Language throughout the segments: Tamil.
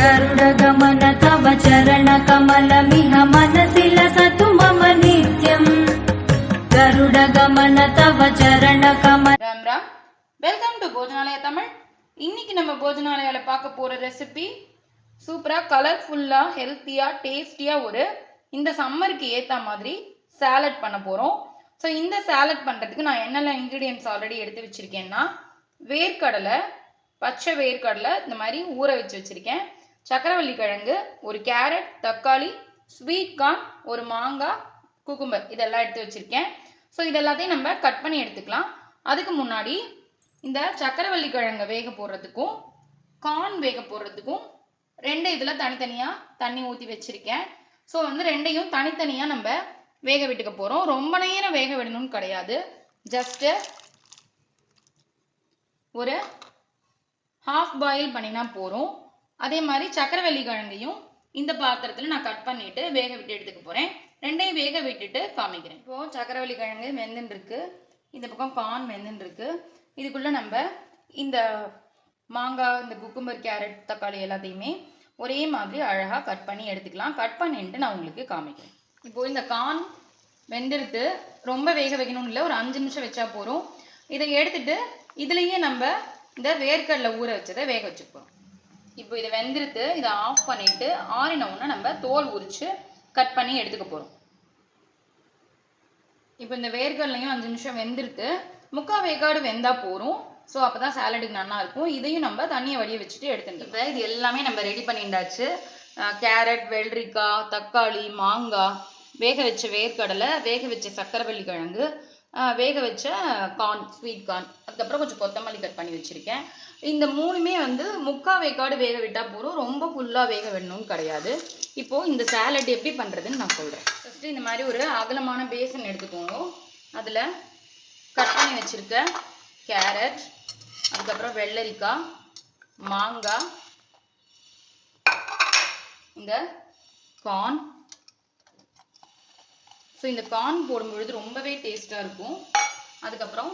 गरुडगमन तव चरणकमलमिह मनसि लसतु मम नित्यम् गरुडगमन तव चरणकमल राम राम वेलकम टू भोजनालय तमिழ் இன்னைக்கு நம்ம போஜனாலயால பார்க்க போற ரெசிபி சூப்பரா கலர்ஃபுல்லா ஹெல்த்தியா டேஸ்டியா ஒரு இந்த சம்மருக்கு ஏத்த மாதிரி சாலட் பண்ண போறோம். ஸோ இந்த சாலட் பண்றதுக்கு நான் என்னெல்லாம் இன்கிரிடியன்ட்ஸ் ஆல்ரெடி எடுத்து வச்சிருக்கேன்னா வேர்க்கடலை, பச்சை வேர்க்கடலை இந்த மாதிரி ஊற வச்சு வச்சிருக்கேன், சக்கரவள்ளி கிழங்கு, ஒரு கேரட், தக்காளி, ஸ்வீட் கார்ன், ஒரு மாங்காய், குக்கும்பர் இதெல்லாம் எடுத்து வச்சிருக்கேன். ஸோ இதெல்லாத்தையும் நம்ம கட் பண்ணி எடுத்துக்கலாம். அதுக்கு முன்னாடி இந்த சக்கரவள்ளி கிழங்கை வேக போடுறதுக்கும் கார்ன் வேக போடுறதுக்கும் ரெண்டு இதில் தனித்தனியாக தண்ணி ஊற்றி வச்சிருக்கேன். ஸோ ரெண்டையும் தனித்தனியாக நம்ம வேக விட்டுக்க போகிறோம். ரொம்ப நேரம் வேக விடணும்னு கிடையாது, ஜஸ்ட்டு ஒரு ஹாஃப் பாயில் பண்ணினா போகிறோம். அதே மாதிரி சக்கரவள்ளி கிழங்கையும் இந்த பாத்திரத்தில் நான் கட் பண்ணிட்டு வேக விட்டு எடுத்துக்க போகிறேன். ரெண்டையும் வேக விட்டுட்டு காமிக்கிறேன். இப்போது சக்கரவள்ளி கிழங்கு வெந்துன்னு இருக்கு, இந்த பக்கம் கார்ன் வெந்துன்னு இருக்கு. இதுக்குள்ளே நம்ம இந்த மாங்காய், இந்த குக்கும்பர், கேரட், தக்காளி எல்லாத்தையுமே ஒரே மாதிரி அழகாக கட் பண்ணி எடுத்துக்கலாம். கட் பண்ணிட்டு நான் உங்களுக்கு காமிக்கிறேன். இப்போது இந்த கார்ன் வெந்துடுத்து, ரொம்ப வேக வைக்கணும்னு இல்லை, ஒரு 5 நிமிஷம் வச்சா போகிறோம். இதை எடுத்துட்டு இதுலேயே நம்ம இந்த வேர்க்கடலை ஊற வச்சதை வேக வச்சுப்போம். இப்போ இதை வெந்துடுத்து, இதை ஆஃப் பண்ணிவிட்டு ஆறினவுடனே நம்ம தோல் உரித்து கட் பண்ணி எடுத்துக்க போகிறோம். இப்போ இந்த வேர்க்கடலையும் 5 நிமிஷம் வெந்துடுத்து, 3/4 வேக்காடு வெந்தால் போகிறோம். ஸோ அப்போ தான் சாலடுக்கு நல்லா இருக்கும். இதையும் நம்ம தண்ணியை வடிய வச்சுட்டு எடுத்துட்டு இப்போ இது எல்லாமே நம்ம ரெடி பண்ணிட்டாச்சு. கேரட், வெள்ளரிக்காய், தக்காளி, மாங்காய், வேக வச்ச வேர்க்கடலை, வேக வச்ச சக்கரவள்ளி கிழங்கு, வேக வச்ச கார்ன், ஸ்வீட் கார்ன், அதுக்கப்புறம் கொஞ்சம் கொத்தமல்லி கட் பண்ணி வச்சுருக்கேன். இந்த மூணுமே 3/4 வேக்காடு வேக விட்டால் போகிறோம், ரொம்ப ஃபுல்லாக வேக விடணும்னு கிடையாது. இப்போது இந்த சாலட் எப்படி பண்ணுறதுன்னு நான் சொல்கிறேன். ஃபஸ்ட்டு இந்த மாதிரி ஒரு அகலமான பேசன் எடுத்துக்கோங்க. அதில் கட் பண்ணி வச்சுருக்க கேரட், அதுக்கப்புறம் வெள்ளரிக்காய், மாங்காய், இந்த கார்ன். ஸோ இந்த கார்ன் போடும்பொழுது ரொம்பவே டேஸ்ட்டாக இருக்கும். அதுக்கப்புறம்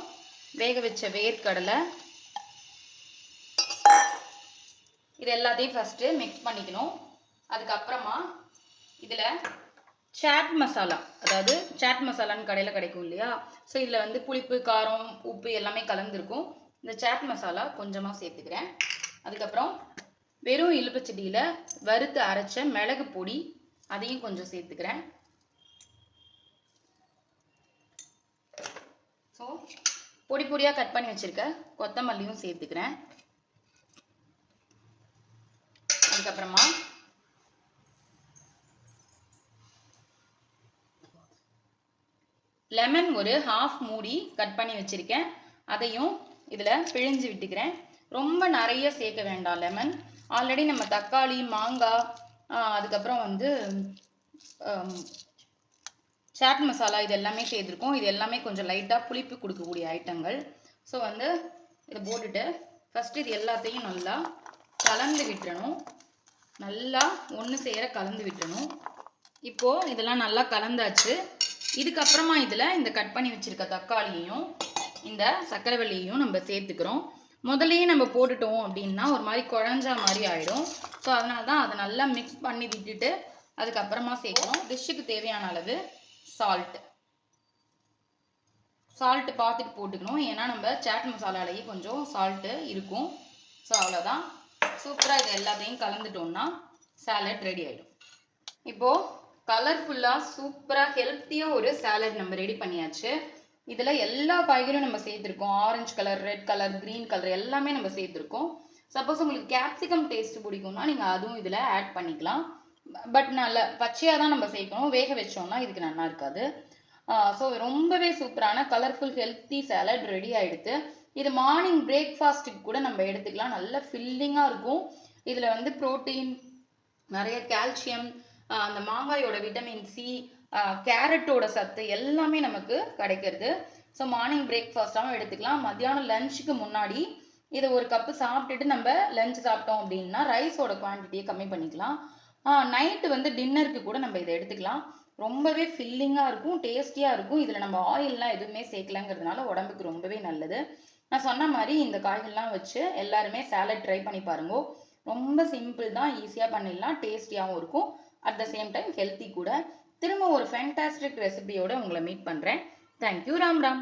வேக வச்ச வேர்க்கடலை, இது எல்லாத்தையும் ஃபஸ்ட்டு மிக்ஸ் பண்ணிக்கணும். அதுக்கப்புறமா இதில் சாட் மசாலா, அதாவது சாட் மசாலான்னு கடையில் கிடைக்கும் இல்லையா, ஸோ இதில் புளிப்பு, காரம், உப்பு எல்லாமே கலந்துருக்கும். இந்த சாட் மசாலா கொஞ்சமாக சேர்த்துக்கிறேன். அதுக்கப்புறம் வெறும் இலுப்பச்சட்டியில் வறுத்து அரைச்ச மிளகு பொடி, அதையும் கொஞ்சம் சேர்த்துக்கிறேன். ஸோ பொடி பொடியாக கட் பண்ணி வச்சுருக்க கொத்தமல்லியும் சேர்த்துக்கிறேன். அதுக்கப்புறமா லெமன் ஒரு ஹாஃப் மூடி கட் பண்ணி வச்சுருக்கேன், அதையும் இதில் பிழிஞ்சு விட்டுக்கிறேன். ரொம்ப நிறைய சேர்க்க வேண்டாம் லெமன். ஆல்ரெடி நம்ம தக்காளி, மாங்காய், அதுக்கப்புறம் சாட் மசாலா இது எல்லாமே சேர்த்துருக்கோம். இது எல்லாமே கொஞ்சம் லைட்டாக புளிப்பு கொடுக்கக்கூடிய ஐட்டங்கள். ஸோ இதை போட்டுட்டு ஃபஸ்ட்டு இது எல்லாத்தையும் நல்லா கலந்து விட்டுறணும். நல்லா ஒன்று சேர கலந்து விட்டுறணும். இப்போது இதெல்லாம் நல்லா கலந்தாச்சு. இதுக்கப்புறமா இதில் இந்த கட் பண்ணி வச்சுருக்க தக்காளியையும் இந்த சக்கரவள்ளியையும் நம்ம சேர்த்துக்கிறோம். முதல்லையே நம்ம போட்டுட்டோம் அப்படின்னா ஒரு மாதிரி குழஞ்சா மாதிரி ஆகிடும். ஸோ அதனால தான் அதை நல்லா மிக்ஸ் பண்ணி விட்டுட்டு அதுக்கப்புறமா சேர்க்கணும். டிஷ்ஷுக்கு தேவையான அளவு சால்ட்டு பார்த்துட்டு போட்டுக்கணும், ஏன்னா நம்ம சாட் மசாலாலேயே கொஞ்சம் சால்ட்டு இருக்கும். ஸோ அவ்வளோதான். சூப்பராக இது எல்லாத்தையும் கலந்துட்டோம்னா சாலட் ரெடி ஆகிடும். இப்போது கலர்ஃபுல்லாக சூப்பராக ஹெல்த்தியாக ஒரு சாலட் நம்ம ரெடி பண்ணியாச்சு. இதில் எல்லா காய்கறியும் நம்ம சேர்த்துருக்கோம். Orange colour, red colour, green colour எல்லாமே நம்ம சேர்த்துருக்கோம். சப்போஸ் உங்களுக்கு கேப்சிகம் டேஸ்ட் பிடிக்கும்னா நீங்கள் அதுவும் இதில் ஆட் பண்ணிக்கலாம். பட் நல்ல பச்சையாக தான் நம்ம சேர்க்கணும், வேக வச்சோம்னா இதுக்கு நல்லா இருக்காது. ஸோ ரொம்பவே சூப்பரான கலர்ஃபுல் ஹெல்த்தி சாலட் ரெடி ஆகிடுது. இது மார்னிங் பிரேக்ஃபாஸ்ட்டுக்கு கூட நம்ம எடுத்துக்கலாம், நல்ல ஃபில்லிங்காக இருக்கும். இதில் ப்ரோட்டீன், நிறைய கால்சியம், அந்த மாங்காயோட விட்டமின் சி, கேரட்டோட சத்து எல்லாமே நமக்கு கிடைக்கிறது. ஸோ மார்னிங் பிரேக்ஃபாஸ்ட்டாகவும் எடுத்துக்கலாம். மத்தியானம் லஞ்சுக்கு முன்னாடி இதை ஒரு கப்பு சாப்பிட்டுட்டு நம்ம லஞ்ச் சாப்பிட்டோம் அப்படின்னா ரைஸோட குவான்டிட்டியை கம்மி பண்ணிக்கலாம். நைட்டு டின்னருக்கு கூட நம்ம இதை எடுத்துக்கலாம். ரொம்பவே ஃபில்லிங்காக இருக்கும், டேஸ்டியாக இருக்கும். இதில் நம்ம ஆயிலெலாம் எதுவுமே சேர்க்கலங்கிறதுனால உடம்புக்கு ரொம்பவே நல்லது. நான் சொன்ன மாதிரி இந்த காய்கள்லாம் வச்சு எல்லாருமே சாலட் ட்ரை பண்ணி பாருங்க. ரொம்ப சிம்பிள் தான், ஈஸியாக பண்ணிடலாம், டேஸ்டியாகவும் இருக்கும், at the same time healthy கூட. திரும்ப ஒரு ஃபேண்டாஸ்டிக் ரெசிபியோட உங்களை மீட் பண்ணுறேன். தேங்க்யூ. ராம் ராம்.